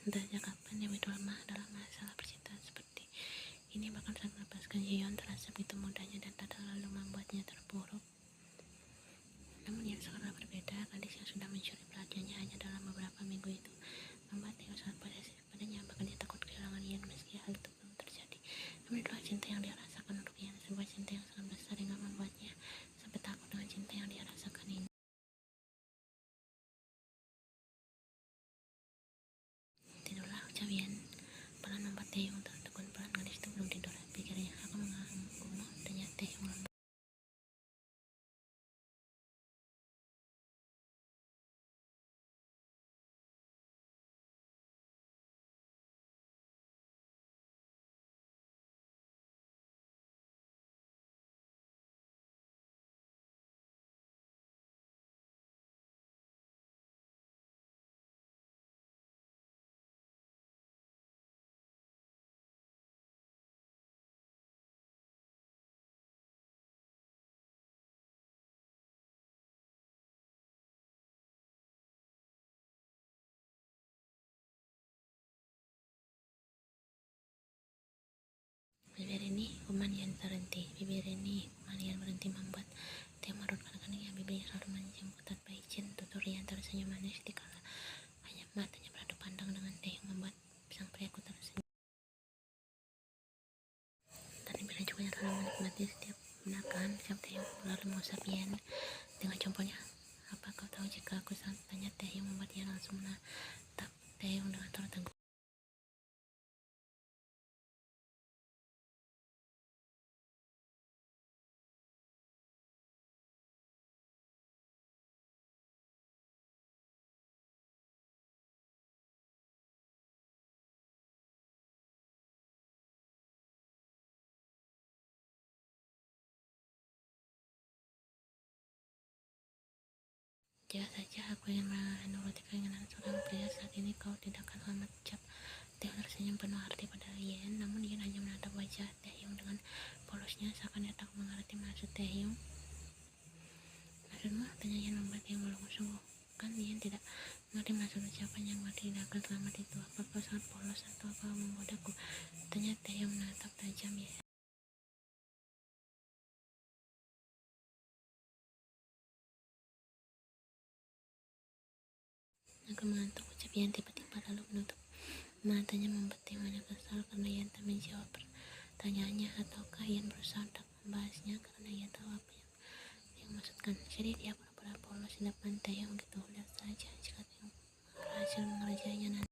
Entah sejak kapan dia begitu lemah dalam masalah percintaan seperti ini, bahkan saat melepaskan Jiyeon terasa begitu mudahnya dan tak terlalu membuatnya terpuruk. Namun yang sekarang berbeda, gadis yang sudah mencuri perhatiannya hanya dalam beberapa minggu itu membuat Taehyung sangat posesif padanya, bahkan dia takut kehilangan Yeon meski hal itu belum terjadi. Namun itulah cinta yang dia rasakan untuk Yeon, sebuah cinta yang sangat besar hingga membuatnya sampai takut dengan cinta yang dia rasakan ini. Tidurlah, ucap Yeon pelan membuat Taehyung tertegun. Pelan, gadis itu belum tidur, pikirnya. Aku mengganggumu, tanya Taehyung lembut. Bibir ini kuman Yeon berhenti. Bibir ini kuman Yeon berhenti membuat Taehyung merundukkan keningnya. Bibirnya selalu menciumku tanpa izin, tutur Yeon tersenyum manis dikala hanya matanya beradu pandang dengan Taehyung membuat sang priaku tersenyum. Dan bibirnya juga terlalu menikmati setiap menakan siap Taehyung lalu mengusap Yeon dengan jempolnya. Apa kau tahu jika aku sangat tanya Taehyung membuat Yeon langsung menatap Taehyung dengan tertegun. Jika saja aku ingin menuruti keinginan seorang pria saat ini, kau tidak akan selamat, ucap Taehyung tersenyum penuh arti pada Yeon. Namun Yeon hanya menatap wajah Taehyung dengan polosnya, seakan dia tak mengerti maksud Taehyung. Maksudmu? Tanya Yeon membuat Taehyung melongo sungguh. Kan Yeon tidak mengerti maksud ucapan yang tidak akan selamat itu. Apa kau sangat polos atau kau membodohku? Tanya Taehyung menatap tajam Yeon. Aku mengantuk, ucap Yeon tiba-tiba lalu menutup matanya membuat Taehyung hanya kesal karena Yeon tak menjawab pertanyaannya, ataukah Yeon berusaha untuk membahasnya karena ia tahu apa yang Taehyung maksudkan. Jadi dia pura-pura polos di depan Taehyung gitu. Lihat saja jika Taehyung berhasil mengerjainya nanti.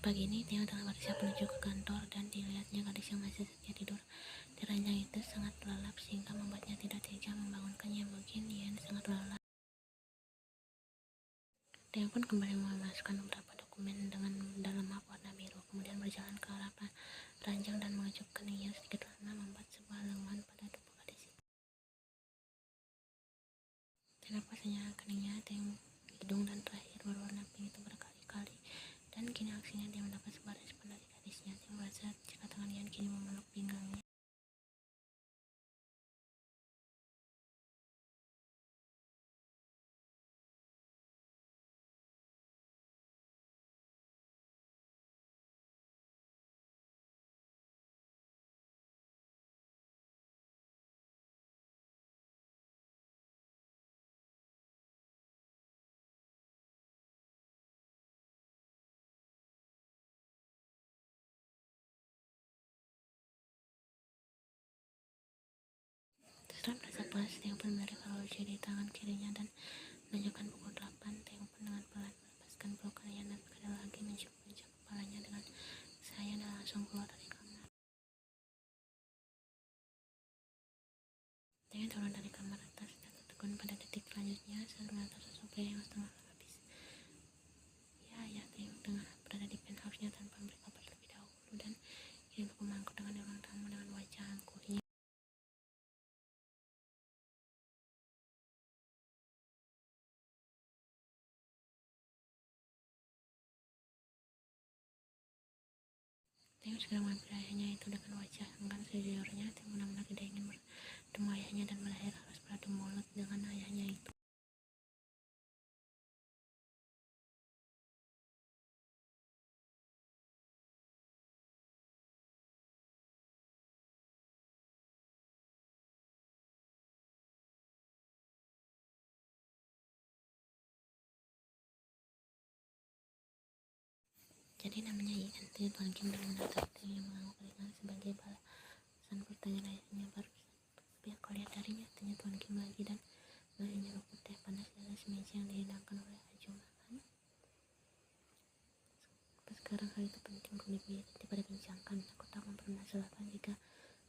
Pagi ini Taehyung telah bersiap menuju ke kantor dan dilihatnya gadis yang masih setia tidur di ranjang itu sangat lelap sehingga membuatnya tidak tega membangunkannya. Mungkin Yeon sangat lelah. Taehyung pun kembali memasukkan beberapa dokumen dengan dalam map warna biru, kemudian berjalan ke arah ranjang dan mengecup keningnya sedikit lama membuat sebuah lenguan pada tubuh gadis itu. Terlepas hanya keningnya, Taehyung, hidung dan terakhir berwarna pink itu berkali-kali, dan kini aksinya dia mendapat sebuah respon dari gadisnya. Taehyung merasa jika tangan Yeon kini memeluk pinggangnya. Setelah merasa puas, Taehyung pun menarik Rolce di tangan kirinya dan menunjukkan pukul 8. Taehyung pun dengan pelan melepaskan pelukan Yeon dan sekali lagi mencium kepalanya dengan sayang dan langsung keluar dari kamar. Taehyung turun dari kamar atas dan tertegun pada detik selanjutnya saat menatap sosok pria yang setengah habis. Ya, Taehyung tengah berada di penthouse-nya tanpa memberi kabar terlebih dahulu dan kini aku mangkuk dengan ruang tamu dengan wajah angkuhnya. Taeyong segera mengambil ayahnya itu dengan wajah enggan sejujurnya. Taeyong benar-benar tidak ingin bertemu ayahnya dan berakhir harus beradu mulut dengan ayahnya itu. Jadi namanya INT, Tuan Kim benar-benar tertarik yang menganggap keringan sebagai balasan pertanyaan ayahnya. Baru tapi yang kau lihat darinya, tanya Tuan Kim lagi, dan melihat rokok teh panas di atas meja yang dihidangkan oleh Ajuma kan. Sekarang hal itu penting untuk diperbincangkan. Aku tak mempermasalahkan jika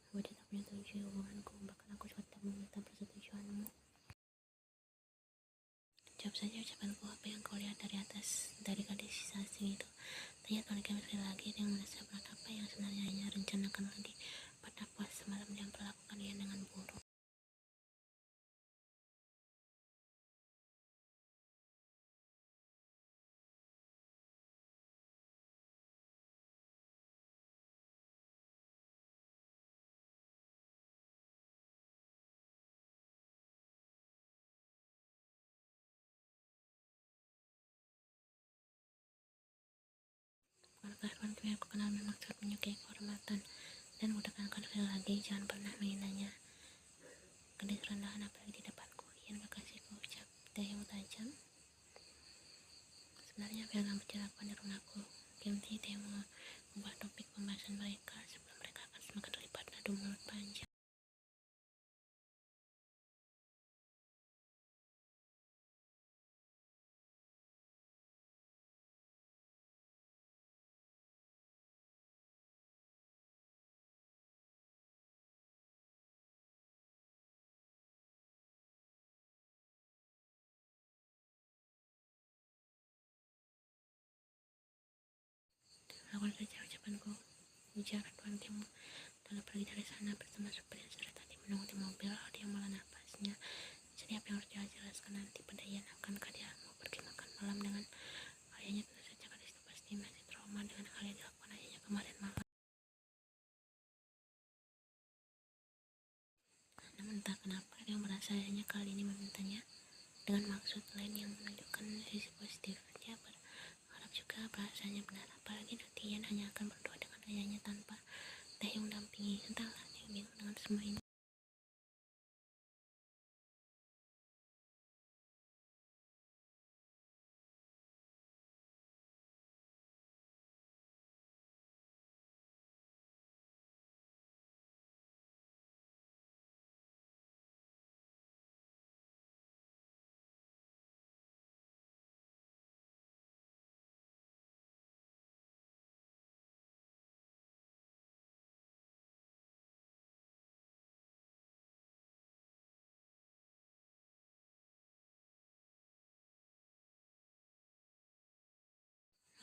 aku tidak menyetujui hubunganku, bahkan aku juga tak meminta persetujuanmu. Jawab saja ucapanku, apa yang kau lihat dari gadis asing itu? Tanya Tuan Kim sekali lagi dengan merasa berat. Apa yang sebenarnya hanya rencanakan lagi pada puas semalam yang perlakukan ia dengan buruk. Bukankah Tuan Kim yang aku kenal memang sangat menyukai kehormatan? Dan aku tekankan sekali lagi, jangan pernah menghinanya. Gadis rendahan apalagi di depanku. Ian kekasihku, ucap Taeyong tajam. Sebenarnya apa yang kamu lakukan di rumahku? Kim Tae mengubah topik pembahasan mereka sebelum mereka akan semakin terlibat adu mulut panjang. Lakukan saja ucapanku, ujar Tuan Kim lalu pergi dari sana bersama supir yang sudah tadi menunggu di mobil. Dia malah napasnya. Jadi apa yang harus dia jelaskan nanti pada Ian? Akankah dia mau pergi makan malam dengan ayahnya? Tentu saja gadis itu pasti masih trauma dengan hal yang dilakukan ayahnya kemarin malam. Namun entah kenapa dia merasa ayahnya kali ini memintanya dengan maksud lain yang menunjukkan sisi positif. Dia berharap juga bahasanya benar, apalagi nanti Ian hanya akan berdoa dengan ayahnya tanpa Taeyong dampingi. Entahlah, dia bingung dengan semua ini.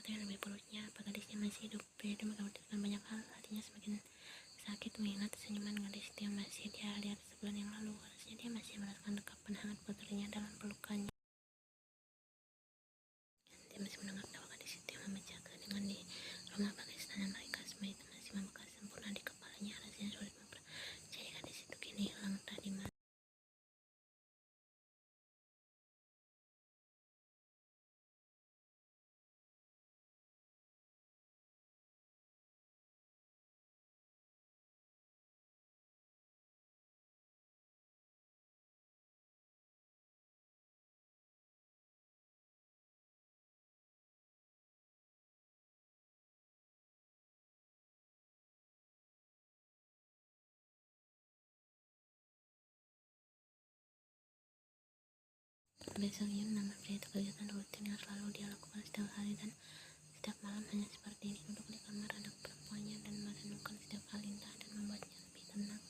Matanya lebih perutnya, apa gadisnya masih hidup? Pria itu mengkhawatirkan banyak hal, hatinya semakin sakit mengingat senyuman gadis itu yang masih dia lihat sebulan yang lalu. Harusnya dia masih merasakan dekapan hangat putrinya dalam pelukannya. Dia masih mendengar tawa gadis itu yang membaca keheningan di rumah bagai istana mereka. Semua itu masih membekas sempurna di kepalanya. Rasanya sulit mempercayai gadis itu kini hilang entah di mana. Besoknya menambah pria itu kegiatan rutin yang selalu dia lakukan setiap hari dan setiap malam hanya seperti ini, duduk di kamar anak perempuannya dan merenungkan setiap hal indah dan membuatnya lebih tenang.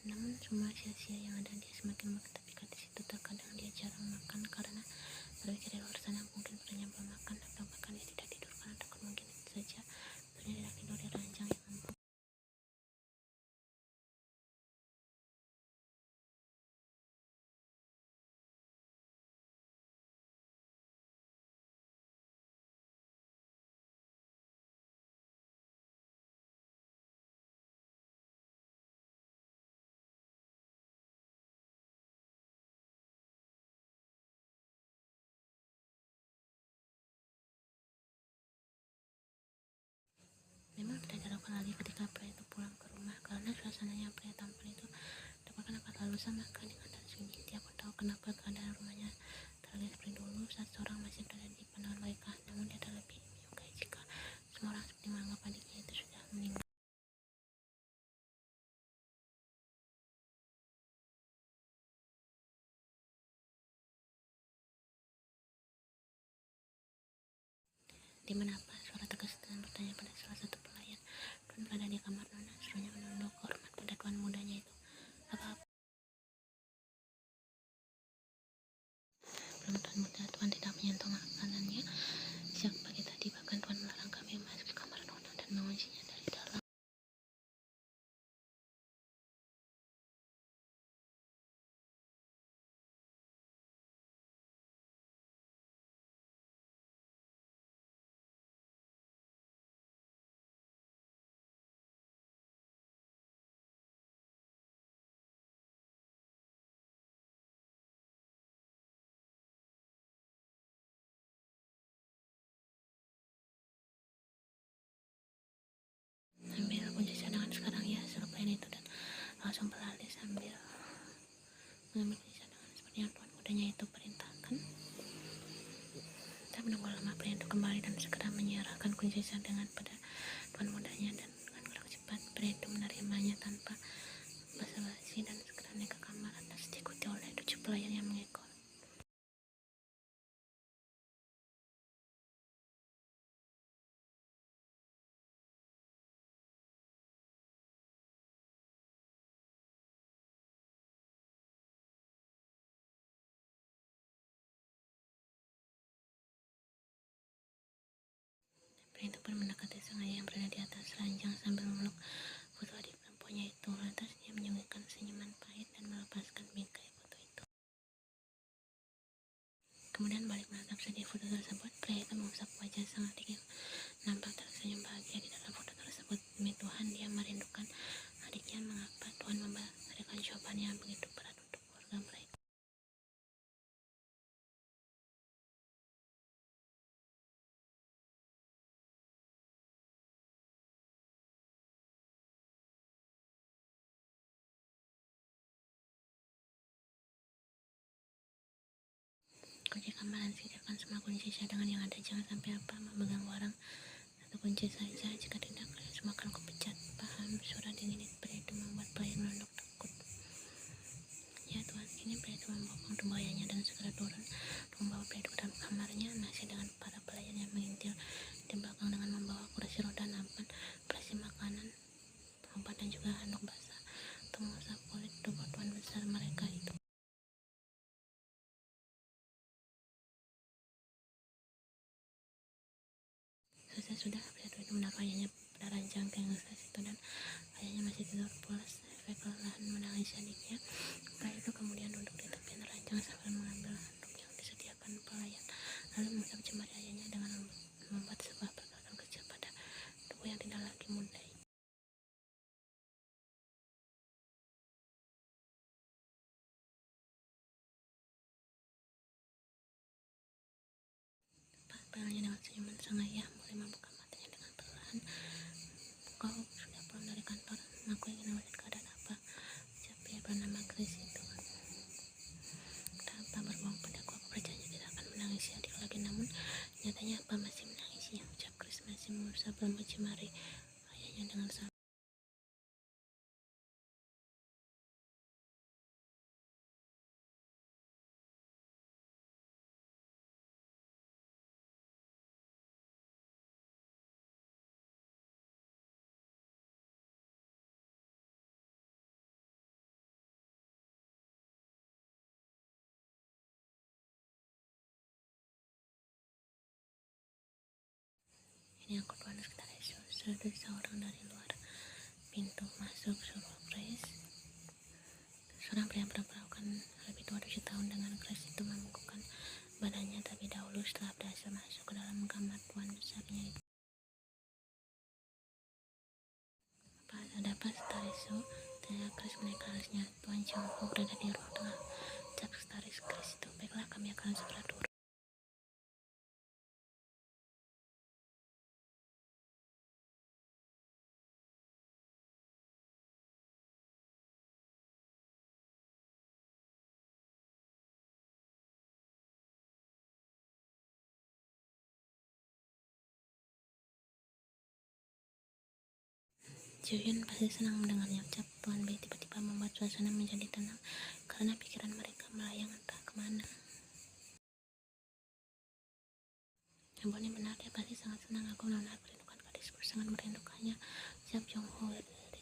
Namun semua sia-sia yang ada, dia semakin mengerti gadis itu. Terkadang dia jarang makan karena berpikir di luar sana mungkin perutnya belum makan, atau bahkan dia tidak tidur karena takut mungkin itu saja perutnya tidak tidur di ranjang yang empuk. apalagi ketika pria itu pulang ke rumah, karena suasananya pria tampan itu dapatkan akan lalu sama keheningan dan sunyi. Dia pun tahu kenapa keadaan rumahnya terlihat seperti dulu saat seorang masih berada di pandangan mereka. Namun dia tak lebih menyukai jika semua orang seperti menganggap adiknya itu sudah meninggal. Di manapun suara tegas dan bertanya pada salah satu pelayan. Tuan berada di kamar Nona, serunya menunduk hormat pada tuan mudanya itu. Apa-apa belum tuan muda, tuan tidak menyentuh makanannya sejak pagi tadi. Bahkan tuan melarang kami memasuki kamar Nona dan menguncinya dari dalam. Ambil kunci cadangan sekarang ya, seru pelayan itu dan langsung beralih sambil mengambil kunci cadangan seperti yang tuan mudanya itu perintahkan. Tak menunggu lama, pelayan itu kembali dan segera menyerahkan kunci cadangan pada tuan mudanya, dan dengan gerak cepat pria itu menerimanya tanpa basa-basi dan segera naik ke kamar atas diikuti oleh 7 pelayan yang mengikut. Pria itu pun mendekati sang ayah yang berada di atas ranjang sambil memeluk foto adik perempuannya itu. Lantas dia menyunggihkan senyuman pahit dan melepaskan bingkai foto itu. Kemudian balik menatap sedih foto tersebut. Pria itu mengusap wajah sang adik yang nampak tersenyum bahagia di dalam foto tersebut. Demi Tuhan, dia merindukan adiknya. Mengapa Tuhan memberikan cobaan yang begitu berat untuk keluarga mereka? Kunci kamar dan sisirkan semua kunci cadangan yang ada. Jangan sampai apa memegang barang satu kunci saja. Jika tidak, kalian semua akan kupecat. Paham? Suara dingin pria itu membuat pelayan menunduk takut. Ya Tuhan, ini pria itu membopong tubuh ayahnya dan segera turun membawa pria itu ke dalam kamarnya, masih dengan para pelayan yang mengintil di belakang dengan membawa kursi roda, nampan, berisi makanan, obat dan juga handuk basah untuk mengusap kulit tubuh tuan besar mereka itu. Selesai sudah, pria itu menaruh ayahnya pada ranjang gangster itu dan ayahnya masih tidur pulas. Efek kelelahan menangis adiknya. Pria itu kemudian duduk di tepian ranjang sambil mengambil handuk yang disediakan pelayan, lalu mengusap jemari ayahnya dengan membuat sebuah pergerakan kecil pada tubuh yang tidak lagi muda. Panggilnya dengan senyuman, sang ayah mulai membuka matanya dengan perlahan. Kau sudah pulang dari kantor? Aku ingin melihat keadaan apa, ucap pria bernama Chris itu. Tanpa berbohong padaku, aku berjanji tidak akan menangisi adik lagi. Namun nyatanya apa masih menangisinya, ucap Chris masih mengusap rambut jemari ayahnya dengan sabar. Ini aku tuan sekretaris, sudah seorang dari luar pintu masuk, suruh Chris. Seorang pria berperawakan lebih tua 7 tahun dengan Chris itu membungkukkan badannya terlebih dahulu setelah berhasil masuk ke dalam kamar tuan besarnya itu. Ada apa, sekretaris? Tanya Chris menaikkan alisnya. Tuan Chonghu berada di ruang tengah, ucap sekretaris Chris itu. Baiklah, kami akan segera turun. Jihyun pasti senang mendengarnya, ucap Tuan B tiba-tiba membuat suasana menjadi tenang karena pikiran mereka melayang entah kemana. Ampun, ini benar, dia pasti sangat senang. Aku benar-benar merindukan gadisku, sangat merindukannya, ucap Jong Ho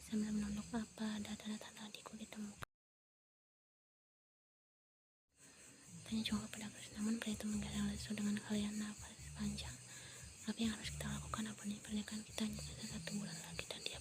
sambil menunduk. Apa ada tanda-tanda adikku ditemukan? Tanya Jong Ho pada Chris, namun pria itu menggeleng lesu dengan kalian nafas panjang. Apa yang harus kita lakukan? Ampun, ini pernikahan kita hanya sisa 1 bulan lagi dan dia